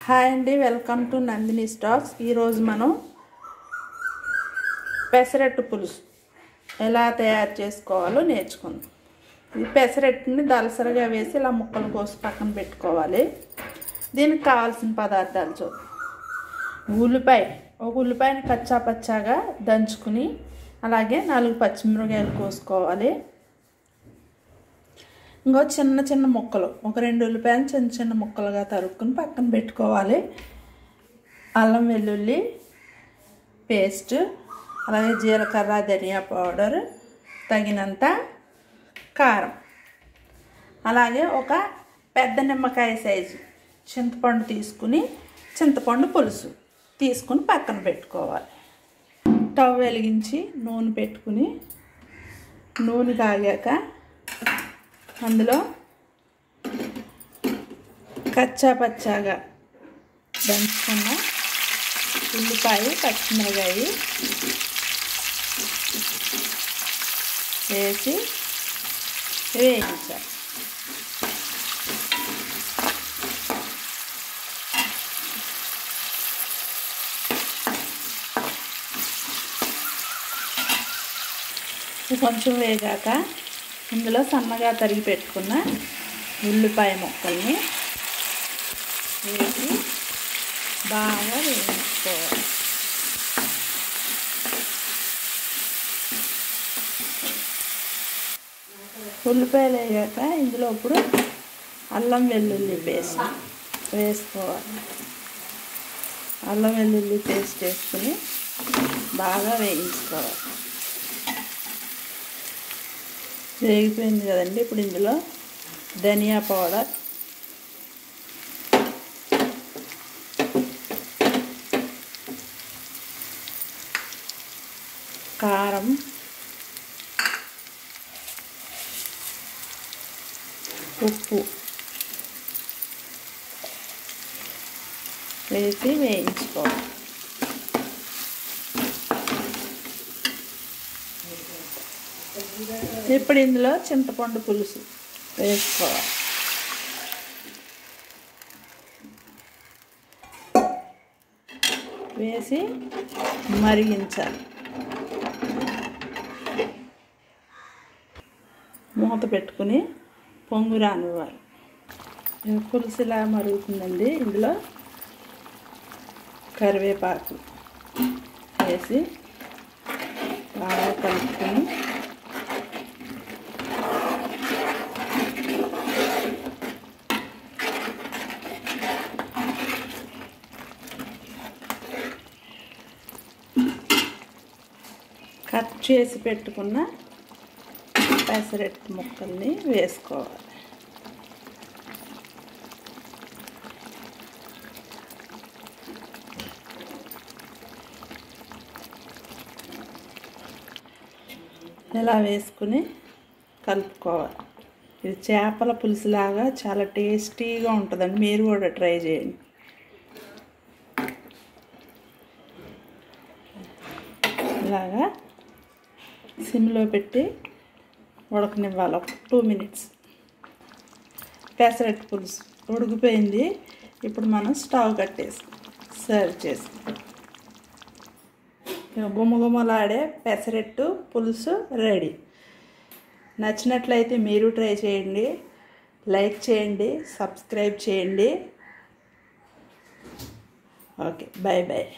Hi అండి, welcome to Nandini stocks. ఈరోజు మనం పెసరట్టు పులుసు ఎలా తయారు చేసుకోవాలో నేర్చుకుందాం. ఈ పెసరట్టుని దలసరిగా వేసి ఇలా ముక్కలు కోసి పక్కన పెట్టుకోవాలి. దీనికి కావాల్సిన పదార్థాలు చూద్దాం. ఒక ఉల్లిపాయని కచ్చా పచ్చాగా దంచుకుని, అలాగే 4 పచ్చిమిరపకాయలు కోసుకోవాలి. ఇంకో చిన్న చిన్న ముక్కలు, ఒక 2 ఉల్లిపాయలు చిన్న చిన్న ముక్కలుగా తరుక్కుని పక్కన పెట్టుకోవాలి. అల్లం వెల్లుల్లి పేస్ట్, అలాగే జీలకర్ర, ధనియా పౌడర్, తగినంత కారం, అలాగే ఒక పెద్ద నిమ్మకాయ సైజు చింతపండు తీసుకుని, చింతపండు పులుసు తీసుకుని పక్కన పెట్టుకోవాలి. స్టవ్ వెలిగించి నూనె పెట్టుకుని, నూనె కాగాక అందులో కచ్చా పచ్చాగా దంచుకున్న ఉల్లిపాయ, పచ్చిమిరపకాయ వేసి వేయించాలి. కొంచెం వేగాక ఇందులో సన్నగా తరిగి పెట్టుకున్న ఉల్లిపాయ ముక్కల్ని వేసి బాగా వేయించుకోవాలి. ఉల్లిపాయలు వేగాక ఇందులో ఇప్పుడు అల్లం వెల్లుల్లి పేస్ట్ వేసుకోవాలి. అల్లం వెల్లుల్లి పేస్ట్ వేసుకుని బాగా వేయించుకోవాలి. వేగిపోయింది కదండి. ఇప్పుడు ఇందులో ధనియా పౌడర్, కారం, ఉప్పు వేసి వేయించుకోవాలి. ఇప్పుడు ఇందులో చింతపండు పులుసు వేసుకోవాలి. వేసి మరిగించాలి. మూత పెట్టుకుని పొంగు రానివ్వాలి. పులుసు ఇలా మరుగుతుందండి. ఇందులో కరివేపాకు వేసి బాగా కలుపుకొని కట్ చేసి పెట్టుకున్న పెసరట్టు ముక్కల్ని వేసుకోవాలి. ఇలా వేసుకుని కలుపుకోవాలి. ఇది చేపల పులుసులాగా చాలా టేస్టీగా ఉంటుందండి. మీరు కూడా ట్రై చేయండి. ఇలాగా సిమ్లో పెట్టి ఉడకనివ్వాలి. ఒక 2 మినిట్స్. పెసరట్టు పులుసు ఉడికిపోయింది. ఇప్పుడు మనం స్టవ్ కట్టేసి సర్వ్ చేసుకుంటాం. గుమగుమలాడే పెసరట్టు పులుసు రెడీ. నచ్చినట్లయితే మీరు ట్రై చేయండి, లైక్ చేయండి, సబ్స్క్రైబ్ చేయండి. Okay, bye bye.